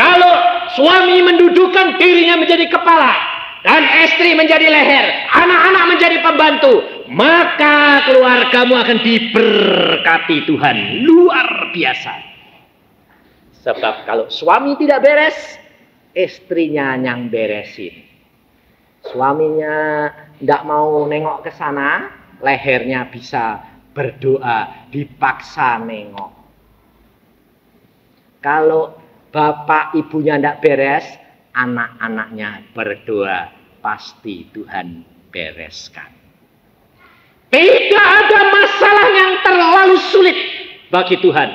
kalau suami mendudukan dirinya menjadi kepala dan istri menjadi leher, anak-anak menjadi pembantu, maka keluargamu akan diberkati Tuhan luar biasa. Sebab kalau suami tidak beres, istrinya yang beresin. Suaminya tidak mau nengok ke sana, lehernya bisa berdoa, dipaksa nengok. Kalau bapak ibunya tidak beres, anak-anaknya berdoa, pasti Tuhan bereskan. Tidak ada masalah yang terlalu sulit bagi Tuhan.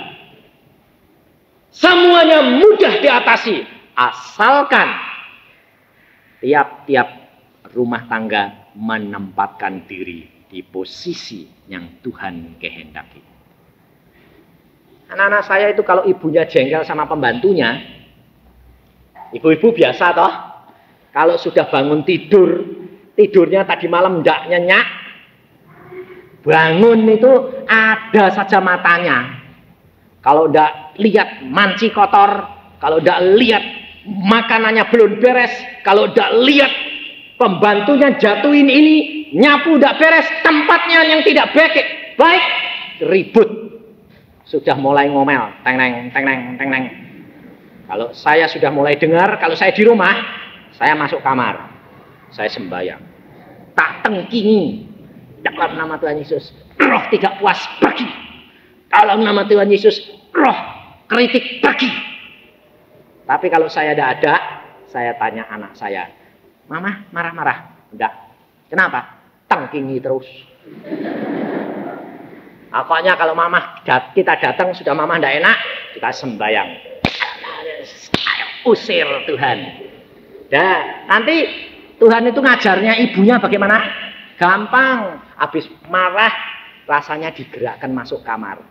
Semuanya mudah diatasi, asalkan tiap-tiap rumah tangga menempatkan diri di posisi yang Tuhan kehendaki. Anak-anak saya itu kalau ibunya jengkel sama pembantunya, ibu-ibu biasa toh, kalau sudah bangun tidurnya tadi malam tidak nyenyak, bangun itu ada saja matanya. Kalau tidak lihat manci kotor, kalau tidak lihat makanannya belum beres, kalau tidak lihat pembantunya jatuhin ini, nyapu tidak beres, tempatnya yang tidak baik, ribut. Sudah mulai ngomel, teng-neng. Kalau saya sudah mulai dengar, kalau saya di rumah, saya masuk kamar, saya sembahyang, tak tengkingi, dalam nama Tuhan Yesus, roh tidak puas pergi. Dalam nama Tuhan Yesus, roh kritik pergi. Tapi kalau saya tidak ada, saya tanya anak saya, Mama marah-marah? Enggak. Kenapa? Tengkingi terus. Pokoknya kalau mama kita datang sudah mama tidak enak, kita sembahyang. Usir Tuhan. Nah, nanti Tuhan itu ngajarnya ibunya bagaimana? Gampang. Habis marah, rasanya digerakkan masuk kamar.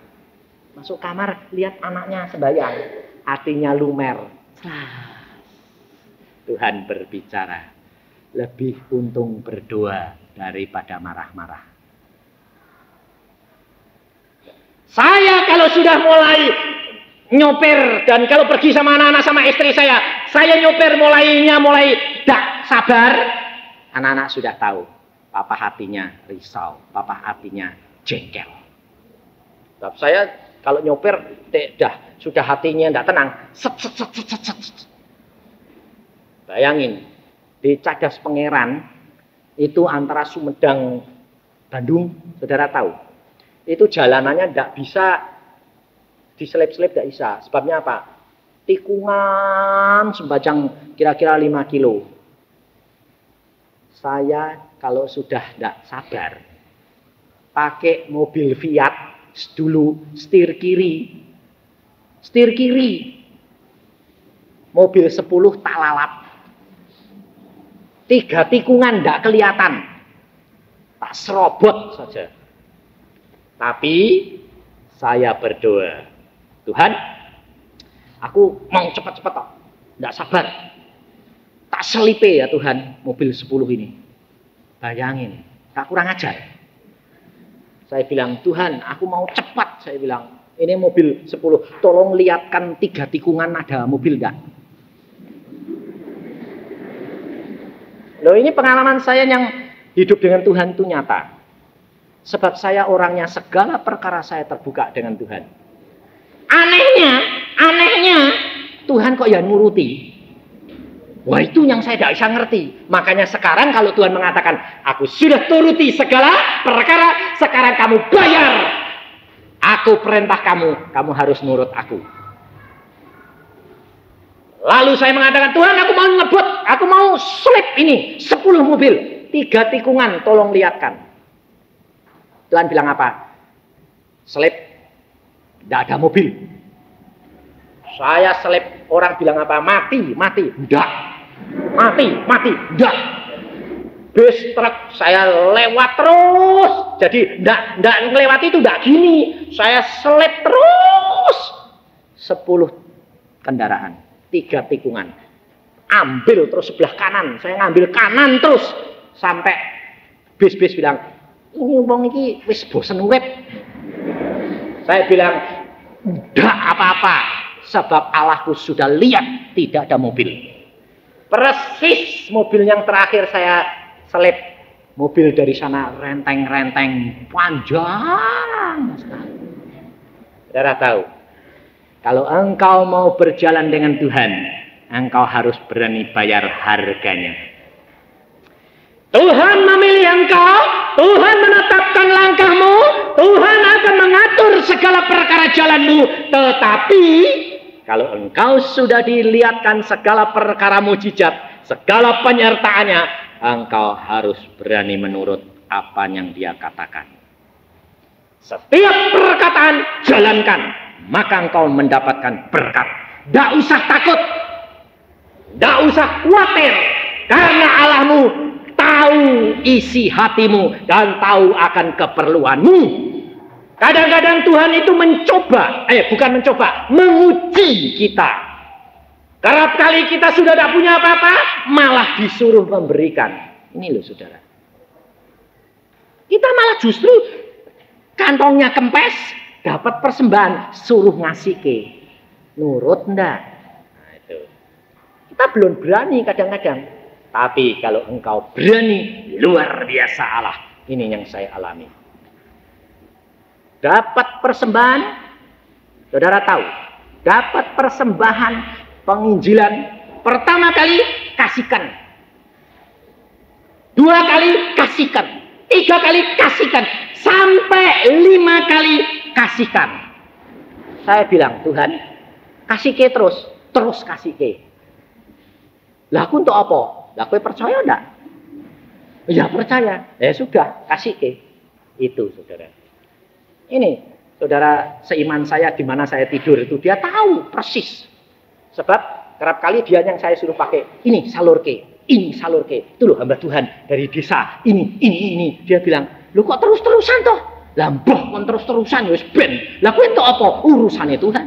Masuk kamar, lihat anaknya sembahyang. Hatinya lumer. Tuhan berbicara. Lebih untung berdoa daripada marah-marah. Saya kalau sudah mulai nyoper dan kalau pergi sama anak-anak sama istri saya nyoper mulai tidak sabar, anak-anak sudah tahu, papa hatinya risau, papa hatinya jengkel. Tapi saya kalau nyoper sudah hatinya tidak tenang, set. Bayangin, di Cadas Pangeran itu antara Sumedang Bandung, saudara tahu? Itu jalanannya tidak bisa diselip-selip, tidak bisa. Sebabnya apa? Tikungan sepanjang kira-kira 5 kilo. Saya kalau sudah tidak sabar, pakai mobil Fiat dulu, setir kiri. Mobil 10 tak lalap. 3 tikungan tidak kelihatan. Tak serobot saja. Tapi saya berdoa, Tuhan, aku mau cepat-cepat, tidak sabar. Tak selipe ya Tuhan, mobil 10 ini. Bayangin, tak kurang ajar. Saya bilang, Tuhan, aku mau cepat. Saya bilang, ini mobil 10, tolong lihatkan 3 tikungan ada mobil enggak. Loh, ini pengalaman saya yang hidup dengan Tuhan itu nyata. Sebab saya orangnya segala perkara saya terbuka dengan Tuhan. Anehnya, Tuhan kok ya nuruti. Wah, itu yang saya tidak bisa ngerti. Makanya sekarang kalau Tuhan mengatakan, aku sudah turuti segala perkara, sekarang kamu bayar. Aku perintah kamu harus nurut aku. Lalu saya mengatakan, Tuhan, aku mau ngebut, aku mau selip ini 10 mobil, 3 tikungan, tolong lihatkan. Tuhan bilang apa? Selip, tidak ada mobil. Saya selip, orang bilang apa? Mati, enggak. Mati, enggak. Bis truk saya lewat terus. Jadi enggak ngelewati itu enggak gini. Saya selip terus 10 kendaraan, 3 tikungan. Ambil terus sebelah kanan, saya ngambil kanan terus sampai bis bilang, ini wong iki wis bosen web. Saya bilang, enggak apa-apa, sebab Allahku sudah lihat tidak ada mobil. Persis mobil yang terakhir saya selip, mobil dari sana renteng-renteng panjang sekali. Saudara tahu, kalau engkau mau berjalan dengan Tuhan, engkau harus berani bayar harganya. Tuhan memilih engkau, Tuhan menetapkan perkara jalanmu. Tetapi kalau engkau sudah dilihatkan segala perkara mujizat, segala penyertaannya, engkau harus berani menurut apa yang dia katakan. Setiap perkataan jalankan, maka engkau mendapatkan berkat. Tidak usah takut, tidak usah khawatir, karena Allahmu tahu isi hatimu dan tahu akan keperluanmu. Kadang-kadang Tuhan itu menguji kita. Kerap kali kita sudah tidak punya apa-apa, malah disuruh memberikan. Ini loh saudara. Kita malah justru kantongnya kempes, dapat persembahan, suruh ngasih ke. Nurut enggak? Nah, itu. Kita belum berani kadang-kadang. Tapi kalau engkau berani, luar biasa Allah. Ini yang saya alami. Dapat persembahan, saudara tahu. Dapat persembahan penginjilan. Pertama kali, kasihkan. 2 kali, kasihkan. 3 kali, kasihkan. Sampai 5 kali, kasihkan. Saya bilang, Tuhan, kasih ke terus kasih ke. Lah aku untuk apa? Lah aku percaya enggak? Ya percaya. Ya sudah, kasih ke. Itu saudara. Ini saudara seiman saya di mana saya tidur itu dia tahu persis. Sebab kerap kali dia yang saya suruh pakai, ini salur ke, ini salur ke. Itu loh hamba Tuhan dari desa, ini. Dia bilang, "Lu kok terus-terusan toh?" Lah mbah kon terus-terusan wis ben. Lah kuwi entuk apa? Urusane Tuhan.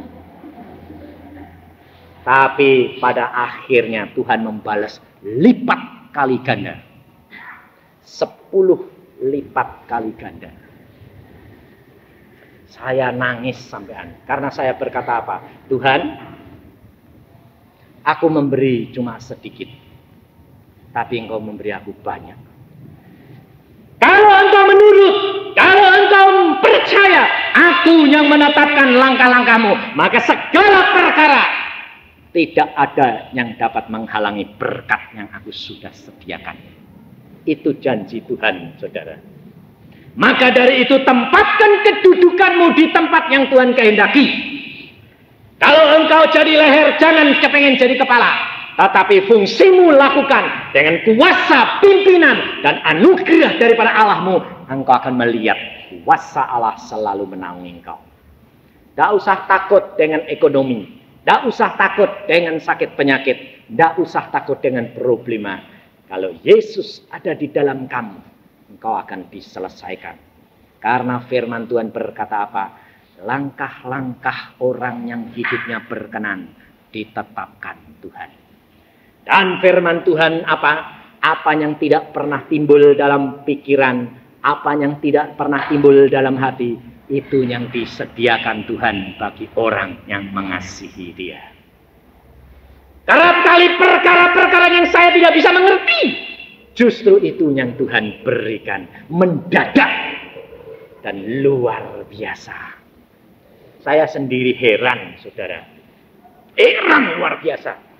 Tapi pada akhirnya Tuhan membalas lipat kali ganda. 10 lipat kali ganda. Saya nangis sampean. Karena saya berkata apa? Tuhan, aku memberi cuma sedikit. Tapi engkau memberi aku banyak. Kalau engkau menurut, kalau engkau percaya, aku yang menetapkan langkah-langkahmu, maka segala perkara tidak ada yang dapat menghalangi berkat yang aku sudah sediakan. Itu janji Tuhan, saudara. Maka dari itu tempatkan kedudukanmu di tempat yang Tuhan kehendaki. Kalau engkau jadi leher, jangan kepengen jadi kepala. Tetapi fungsimu lakukan dengan kuasa pimpinan dan anugerah daripada Allahmu. Engkau akan melihat kuasa Allah selalu menaungi engkau. Tidak usah takut dengan ekonomi. Tidak usah takut dengan sakit penyakit. Tidak usah takut dengan problema. Kalau Yesus ada di dalam kamu, engkau akan diselesaikan. Karena firman Tuhan berkata apa? Langkah-langkah orang yang hidupnya berkenan ditetapkan Tuhan. Dan firman Tuhan apa? Apa yang tidak pernah timbul dalam pikiran, apa yang tidak pernah timbul dalam hati, itu yang disediakan Tuhan bagi orang yang mengasihi Dia. Kerap kali perkara-perkara yang saya tidak bisa mengerti, justru itu yang Tuhan berikan mendadak dan luar biasa. Saya sendiri heran, saudara. Heran luar biasa.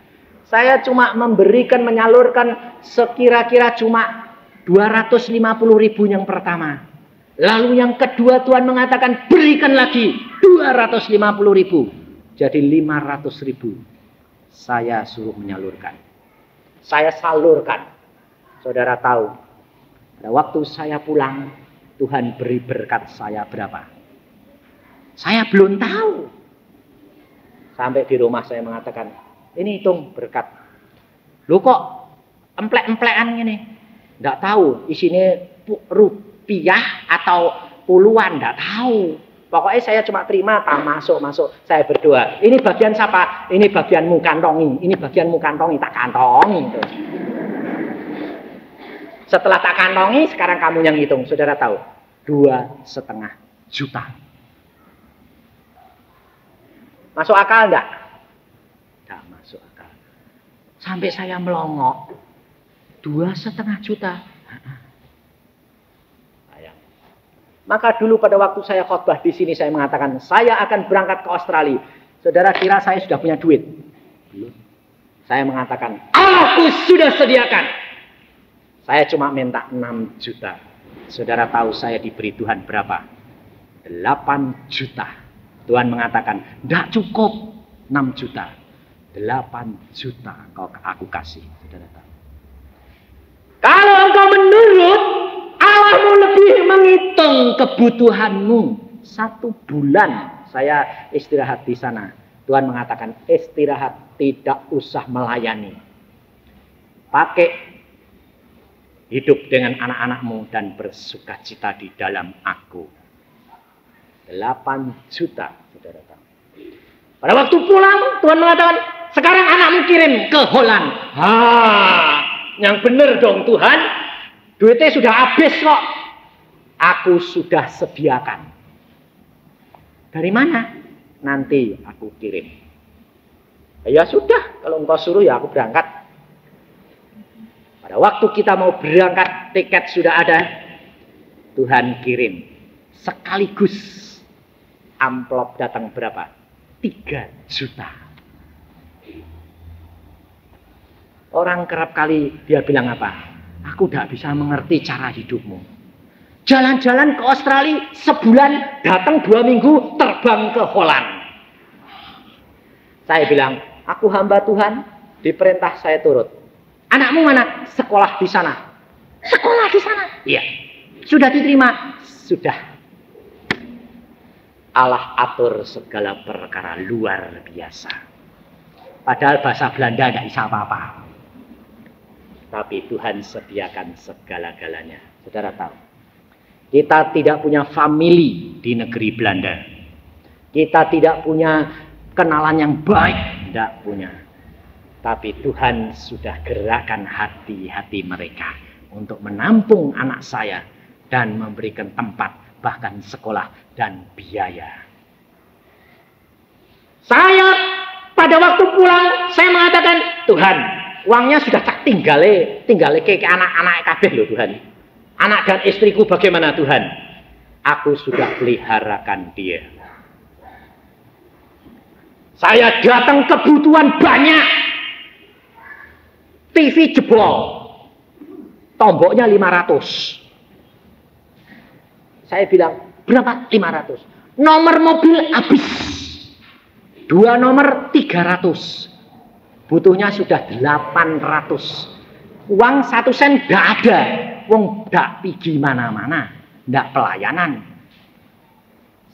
Saya cuma memberikan, menyalurkan sekira-kira cuma 250.000 yang pertama. Lalu yang kedua Tuhan mengatakan berikan lagi 250.000. Jadi 500.000. Saya suruh menyalurkan. Saya salurkan. Saudara tahu, pada waktu saya pulang, Tuhan beri berkat saya berapa? Saya belum tahu. Sampai di rumah saya mengatakan, ini hitung berkat. Lu kok emplek-emplekan gini? Nggak tahu isinya rupiah atau puluhan, nggak tahu. Pokoknya saya cuma terima, masuk. Saya berdoa. Ini bagian siapa? Ini bagianmu kantongi. Ini bagianmu kantongi, tak kantongi. Setelah tak kantongi, sekarang kamu yang hitung. Saudara tahu, 2,5 juta. Masuk akal enggak? Enggak masuk akal. Sampai saya melongok. 2,5 juta. Sayang. Maka dulu pada waktu saya khotbah di sini saya mengatakan, saya akan berangkat ke Australia. Saudara kira saya sudah punya duit? Belum. Saya mengatakan, aku sudah sediakan. Saya cuma minta 6 juta. Saudara tahu saya diberi Tuhan berapa? 8 juta. Tuhan mengatakan, tidak cukup 6 juta. 8 juta aku kasih. Saudara tahu. Kalau engkau menurut, Allahmu lebih menghitung kebutuhanmu. 1 bulan saya istirahat di sana. Tuhan mengatakan, istirahat, tidak usah melayani. Pakai hidup dengan anak-anakmu dan bersukacita di dalam aku. 8 juta, saudara tahu. Pada waktu pulang, Tuhan mengatakan, sekarang anakmu kirim ke Holland. Yang benar dong Tuhan, duitnya sudah habis kok. Aku sudah sediakan. Dari mana? Nanti aku kirim. Ya sudah, kalau engkau suruh ya aku berangkat. Pada waktu kita mau berangkat, tiket sudah ada. Tuhan kirim. Sekaligus amplop datang berapa? 3 juta. Orang kerap kali dia bilang apa? Aku tidak bisa mengerti cara hidupmu. Jalan-jalan ke Australia sebulan, datang 2 minggu, terbang ke Holland. Saya bilang, aku hamba Tuhan, diperintah saya turut. Anakmu mana? Sekolah di sana. Sekolah di sana? Iya. Sudah diterima? Sudah. Allah atur segala perkara luar biasa. Padahal bahasa Belanda tidak bisa apa-apa. Tapi Tuhan sediakan segala-galanya. Saudara tahu, kita tidak punya family di negeri Belanda. Kita tidak punya kenalan yang baik. Tidak punya. Tapi Tuhan sudah gerakkan hati-hati mereka untuk menampung anak saya dan memberikan tempat, bahkan sekolah dan biaya. Saya pada waktu pulang, saya mengatakan, Tuhan, uangnya sudah tak tinggal ke anak-anak kabeh loh Tuhan. Anak dan istriku bagaimana Tuhan? Aku sudah peliharakan dia. Saya datang kebutuhan banyak. TV jebol. Tomboknya 500. Saya bilang, berapa? 500. Nomor mobil habis. 2 nomor 300. Butuhnya sudah 800. Uang 1 sen tidak ada. Wong tidak pergi mana-mana. Tidak pelayanan.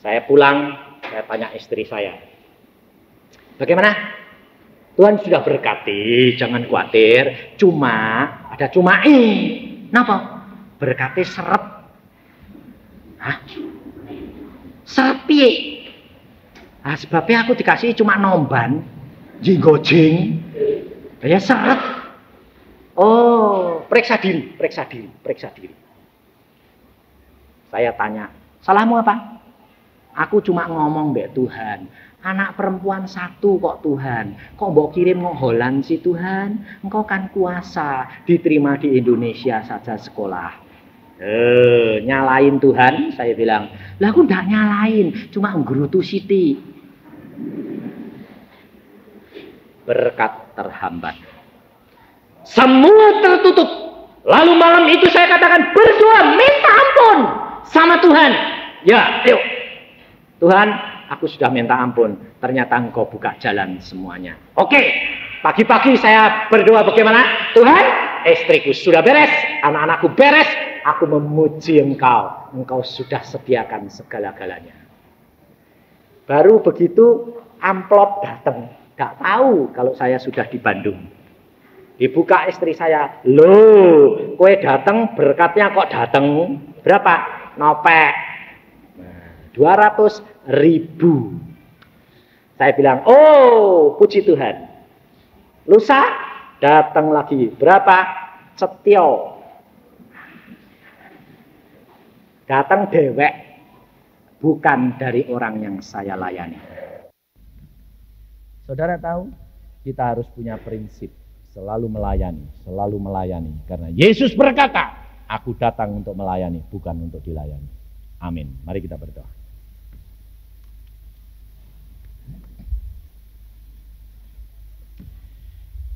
Saya pulang, saya tanya istri saya. Bagaimana? Tuhan sudah berkati, jangan khawatir. Cuma, ada cuma Kenapa? Berkati seret. Hah? Seret piye? Nah, sebabnya aku dikasih cuma nomban, jinggojing. Ya seret. Oh, periksa diri. Saya tanya, salahmu apa? Aku cuma ngomong mbak Tuhan. Anak perempuan 1 kok Tuhan. Kok mbok kirim ke Holland sih Tuhan? Engkau kan kuasa. Diterima di Indonesia saja sekolah. Nyalain Tuhan? Saya bilang, lah aku ndak nyalain. Cuma nggerutu Siti. Berkat terhambat. Semua tertutup. Lalu malam itu saya katakan, berdoa, minta ampun sama Tuhan. Ya, yuk. Tuhan, aku sudah minta ampun. Ternyata engkau buka jalan semuanya. Oke, pagi-pagi saya berdoa bagaimana? Tuhan, istriku sudah beres, anak-anakku beres. Aku memuji engkau. Engkau sudah sediakan segala-galanya. Baru begitu amplop datang. Gak tahu kalau saya sudah di Bandung. Dibuka istri saya. Loh, kowe datang berkatnya kok datang. Berapa? Nopek. 200.000. Saya bilang, oh puji Tuhan. Lusa datang lagi. Berapa? Setio. Datang dewek. Bukan dari orang yang saya layani. Saudara tahu, kita harus punya prinsip. Selalu melayani. Karena Yesus berkata, aku datang untuk melayani, bukan untuk dilayani. Amin. Mari kita berdoa.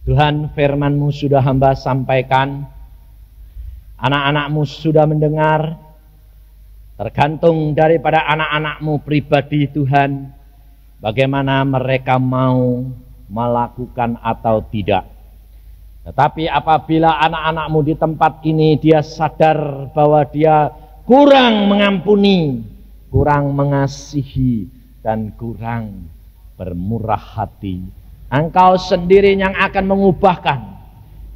Tuhan, firman-Mu sudah hamba sampaikan. Anak-anak-Mu sudah mendengar. Tergantung daripada anak-anak-Mu pribadi Tuhan. bagaimana mereka mau melakukan atau tidak. Tetapi apabila anak-anakmu di tempat ini dia sadar bahwa dia kurang mengampuni, kurang mengasihi, dan kurang bermurah hati, engkau sendiri yang akan mengubahkan.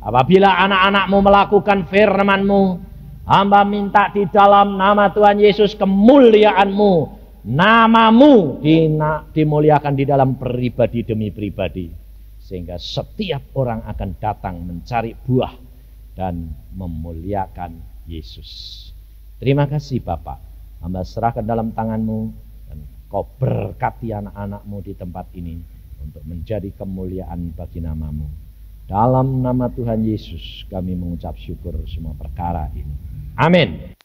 Apabila anak-anakmu melakukan firman-Mu, hamba minta di dalam nama Tuhan Yesus kemuliaan-Mu, nama-Mu dimuliakan di dalam pribadi demi pribadi, sehingga setiap orang akan datang mencari buah dan memuliakan Yesus. Terima kasih Bapak, hamba serahkan dalam tangan-Mu, dan Kau berkati anak-anak-Mu di tempat ini untuk menjadi kemuliaan bagi nama-Mu. Dalam nama Tuhan Yesus kami mengucap syukur semua perkara ini. Amin.